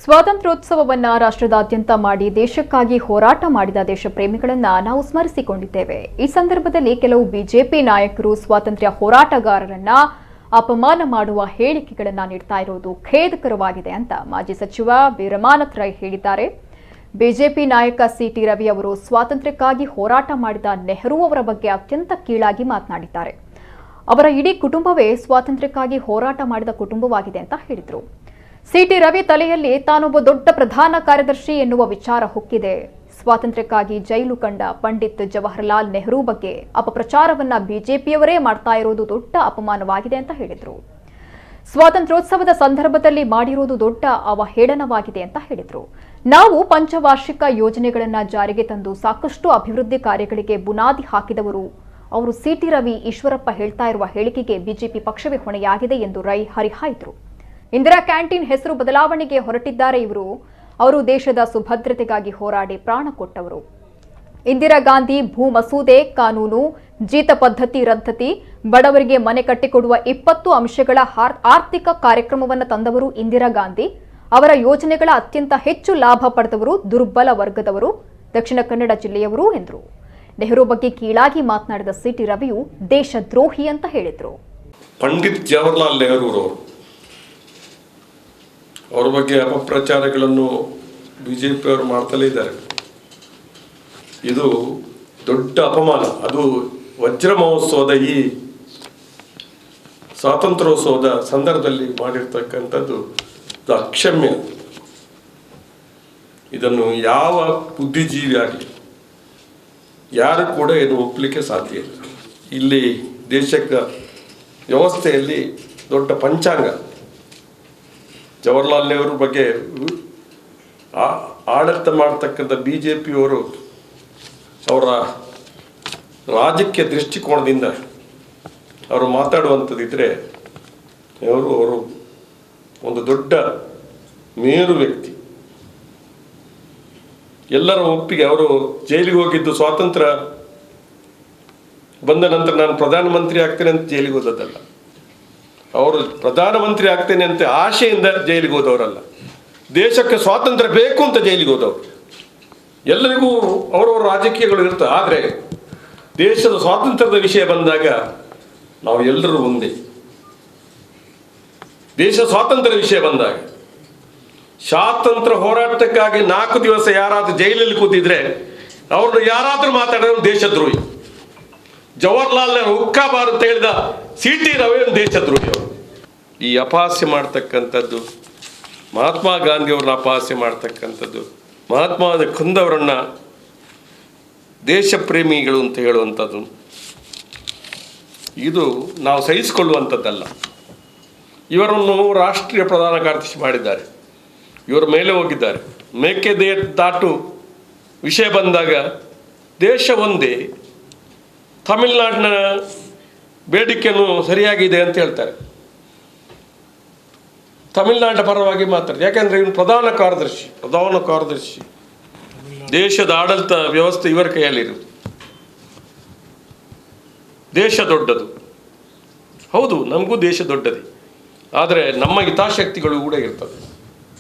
ಸ್ವಾತಂತ್ರ್ಯೋತ್ಸವವನ್ನ ರಾಷ್ಟ್ರದಾದ್ಯಂತ ಮಾಡಿ ದೇಶಕ್ಕಾಗಿ ಹೋರಾಟ ಮಾಡಿದ ದೇಶಪ್ರೇಮಿಗಳನ್ನ ನಾವು ಸ್ಮರಿಸಿಕೊಂಡಿದ್ದೇವೆ. ಈ ಸಂದರ್ಭದಲ್ಲಿ ಕೆಲವು ಬಿಜೆಪಿ ನಾಯಕರು ಸ್ವಾತಂತ್ರ್ಯ ಹೋರಾಟಗಾರರನ್ನ ಅಪಮಾನ ಮಾಡುವ ಹೇಳಿಕೆಗಳನ್ನ ನೀಡ್ತಾ ಇರುವುದು ಖೇದಕರವಾಗಿದೆ ಅಂತ ಮಾಜಿ ಸಚಿವ ವೀರಮಾನತ್ ರೈ ಹೇಳಿದ್ದಾರೆ. ಬಿಜೆಪಿ ನಾಯಕ ಸಿಟಿ ರವಿ ಅವರು ಸ್ವಾತಂತ್ರ್ಯಕ್ಕಾಗಿ ಹೋರಾಟ ಮಾಡಿದ ನೆಹರು ಅವರ ಬಗ್ಗೆ ಅತ್ಯಂತ ಕೀಳಾಗಿ ಮಾತನಾಡಿದ್ದಾರೆ. ಅವರ ಇಡೀ ಕುಟುಂಬವೇ ಸ್ವಾತಂತ್ರ್ಯಕ್ಕಾಗಿ ಹೋರಾಟ ಮಾಡಿದ ಕುಟುಂಬವಾಗಿದೆ ಅಂತ ಹೇಳಿದರು. ಸಿಟಿ ರವಿ ತಲೆಯಲ್ಲಿ ತಾನೊಬ್ಬ ದೊಡ್ಡ ಪ್ರಧಾನ ಕಾರ್ಯದರ್ಶಿ ಎನ್ನುವ ವಿಚಾರ ಹೊಕ್ಕಿದೆ. ಸ್ವಾತಂತ್ರ್ಯಕ್ಕಾಗಿ ಜೈಲು ಕಂಡ ಪಂಡಿತ್ ಜವಾಹರಲಾಲ್ ನೆಹರು ಬಗ್ಗೆ ಅಪಪ್ರಚಾರವನ್ನ ಬಿಜೆಪಿಯವರೇ ಮಾಡ್ತಾ ಇರೋದು ದೊಡ್ಡ ಅಪಮಾನವಾಗಿದೆ ಅಂತ ಹೇಳಿದರು. ಸ್ವಾತಂತ್ರ್ಯೋತ್ಸವದ ಸಂದರ್ಭದಲ್ಲಿ ಮಾಡಿರುವುದು ದೊಡ್ಡ ಅವಹೇಳನವಾಗಿದೆ ಅಂತ ಹೇಳಿದರು. ನಾವು ಪಂಚವಾರ್ಷಿಕ ಯೋಜನೆಗಳನ್ನ ಜಾರಿಗೆ ತಂದು ಸಾಕಷ್ಟು ಅಭಿವೃದ್ಧಿ ಕಾರ್ಯಗಳಿಗೆ ಬುನಾದಿ ಹಾಕಿದವರು ಅವರು. ಸಿಟಿ ರವಿ ಈಶ್ವರಪ್ಪ ಹೇಳ್ತಾ ಇರುವ ಹೇಳಿಕೆಗೆ ಬಿಜೆಪಿ ಪಕ್ಷವೇ ಹೊಣೆಯಾಗಿದೆ ಎಂದು ರೈ ಹರಿಹಾಯ್ದರು. ಇಂದಿರಾ ಕ್ಯಾಂಟೀನ್ ಹೆಸರು ಬದಲಾವಣೆಗೆ ಹೊರಟಿದ್ದಾರೆ ಇವರು. ಅವರು ದೇಶದ ಸುಭದ್ರತೆಗಾಗಿ ಹೋರಾಡಿ ಪ್ರಾಣ ಕೊಟ್ಟವರು. ಇಂದಿರಾ ಗಾಂಧಿ ಭೂ ಮಸೂದೆ ಕಾನೂನು, ಜೀತ ಪದ್ಧತಿ ರದ್ದತಿ, ಬಡವರಿಗೆ ಮನೆ ಕಟ್ಟಿಕೊಡುವ 20 ಅಂಶಗಳ ಆರ್ಥಿಕ ಕಾರ್ಯಕ್ರಮವನ್ನು ತಂದವರು ಇಂದಿರಾ ಗಾಂಧಿ. ಅವರ ಯೋಜನೆಗಳ ಅತ್ಯಂತ ಹೆಚ್ಚು ಲಾಭ ಪಡೆದವರು ದುರ್ಬಲ ವರ್ಗದವರು, ದಕ್ಷಿಣ ಕನ್ನಡ ಜಿಲ್ಲೆಯವರು ಎಂದರು. ನೆಹರು ಬಗ್ಗೆ ಕೀಳಾಗಿ ಮಾತನಾಡಿದ ಸಿಟಿ ರವಿಯು ದೇಶದ್ರೋಹಿ ಅಂತ ಹೇಳಿದರು. ಪಂಡಿತ್ ಜವಾಹರಲಾಲ್ ನೆಹರು ಅವರ ಬಗ್ಗೆ ಅಪಪ್ರಚಾರಗಳನ್ನು ಬಿಜೆಪಿಯವರು ಮಾಡ್ತಲೇ ಇದ್ದಾರೆ. ಇದು ದೊಡ್ಡ ಅಪಮಾನ. ಅದು ವಜ್ರ ಮಹೋತ್ಸವದ ಈ ಸ್ವಾತಂತ್ರ್ಯೋತ್ಸವದ ಸಂದರ್ಭದಲ್ಲಿ ಮಾಡಿರ್ತಕ್ಕಂಥದ್ದು ಅಕ್ಷಮ್ಯ. ಇದನ್ನು ಯಾವ ಬುದ್ಧಿಜೀವಿ ಆಗಲಿ ಯಾರು ಕೂಡ ಏನು ಒಪ್ಪಲಿಕ್ಕೆ ಸಾಧ್ಯ ಇಲ್ಲ. ಇಲ್ಲಿ ದೇಶದ ವ್ಯವಸ್ಥೆಯಲ್ಲಿ ದೊಡ್ಡ ಪಂಚಾಂಗ. ಜವಾಹರಲಾಲ್ ನೆಹರು ಬಗ್ಗೆ ಆಡಳಿತ ಮಾಡ್ತಕ್ಕಂಥ ಬಿಜೆಪಿಯವರು ಅವರ ರಾಜಕೀಯ ದೃಷ್ಟಿಕೋನದಿಂದ ಅವರು ಮಾತಾಡುವಂಥದ್ದಿದ್ದರೆ ನೆಹರು ಅವರು ಒಂದು ದೊಡ್ಡ ಮೇರು ವ್ಯಕ್ತಿ. ಎಲ್ಲರ ಒಪ್ಪಿಗೆ. ಅವರು ಜೈಲಿಗೆ ಹೋಗಿದ್ದು ಸ್ವಾತಂತ್ರ್ಯ ಬಂದ ನಂತರ ನಾನು ಪ್ರಧಾನಮಂತ್ರಿ ಆಗ್ತೇನೆ ಅಂತ ಜೈಲಿಗೆ ಹೋದದ್ದಲ್ಲ. ಅವರು ಪ್ರಧಾನಮಂತ್ರಿ ಆಗ್ತೇನೆ ಅಂತ ಆಶೆಯಿಂದ ಜೈಲಿಗೆ ಹೋದವರಲ್ಲ. ದೇಶಕ್ಕೆ ಸ್ವಾತಂತ್ರ್ಯ ಬೇಕು ಅಂತ ಜೈಲಿಗೆ ಹೋದವರು. ಎಲ್ಲರಿಗೂ ಅವರವರ ರಾಜಕೀಯಗಳು ಇರ್ತವೆ. ಆದರೆ ದೇಶದ ಸ್ವಾತಂತ್ರ್ಯದ ವಿಷಯ ಬಂದಾಗ ನಾವು ಎಲ್ಲರೂ ಒಂದೇ. ದೇಶ ಸ್ವಾತಂತ್ರ್ಯ ವಿಷಯ ಬಂದಾಗ ಸ್ವಾತಂತ್ರ್ಯ ಹೋರಾಟಕ್ಕಾಗಿ 4 ದಿವಸ ಯಾರಾದ್ರೂ ಜೈಲಲ್ಲಿ ಕೂತಿದ್ರೆ ಅವ್ರನ್ನ ಯಾರಾದ್ರೂ ಮಾತಾಡೋರು ದೇಶದ್ರೋಹಿ. ಜವಾಹರಲಾಲ್ ನೆಹರು ಹುಕ್ಕಾಬಾರು ಅಂತ ಹೇಳಿದ ಸಿಟಿ ರವಿ ದೇಶದ್ರೋಹಿ ಅವರು. ಈ ಅಪಹಾಸ್ಯ ಮಾಡ್ತಕ್ಕಂಥದ್ದು, ಮಹಾತ್ಮ ಗಾಂಧಿಯವ್ರನ್ನ ಅಪಹಾಸ್ಯ ಮಾಡ್ತಕ್ಕಂಥದ್ದು, ಮಹಾತ್ಮ ಕೊಂದವರನ್ನ ದೇಶ ಪ್ರೇಮಿಗಳು ಅಂತ ಹೇಳುವಂಥದ್ದು, ಇದು ನಾವು ಸಹಿಸಿಕೊಳ್ಳುವಂಥದ್ದಲ್ಲ. ಇವರನ್ನು ರಾಷ್ಟ್ರೀಯ ಪ್ರಧಾನ ಕಾರ್ಯದರ್ಶಿ ಮಾಡಿದ್ದಾರೆ. ಇವರ ಮೇಲೆ ಹೋಗಿದ್ದಾರೆ. ಮೇಕೆದಾಟು ವಿಷಯ ಬಂದಾಗ ದೇಶ ಒಂದೇ, ತಮಿಳುನಾಡಿನ ಬೇಡಿಕೆಯನ್ನು ಸರಿಯಾಗಿದೆ ಅಂತ ಹೇಳ್ತಾರೆ. ತಮಿಳುನಾಡಿನ ಪರವಾಗಿ ಮಾತಾಡ್ತಾರೆ. ಯಾಕೆಂದರೆ ಇವನು ಪ್ರಧಾನ ಕಾರ್ಯದರ್ಶಿ. ದೇಶದ ಆಡಳಿತ ವ್ಯವಸ್ಥೆ ಇವರ ಕೈಯಲ್ಲಿರುವುದು. ದೇಶ ದೊಡ್ಡದು, ಹೌದು, ನಮಗೂ ದೇಶ ದೊಡ್ಡದೇ. ಆದರೆ ನಮ್ಮ ಹಿತಾಸಕ್ತಿಗಳು ಕೂಡ ಇರ್ತದೆ.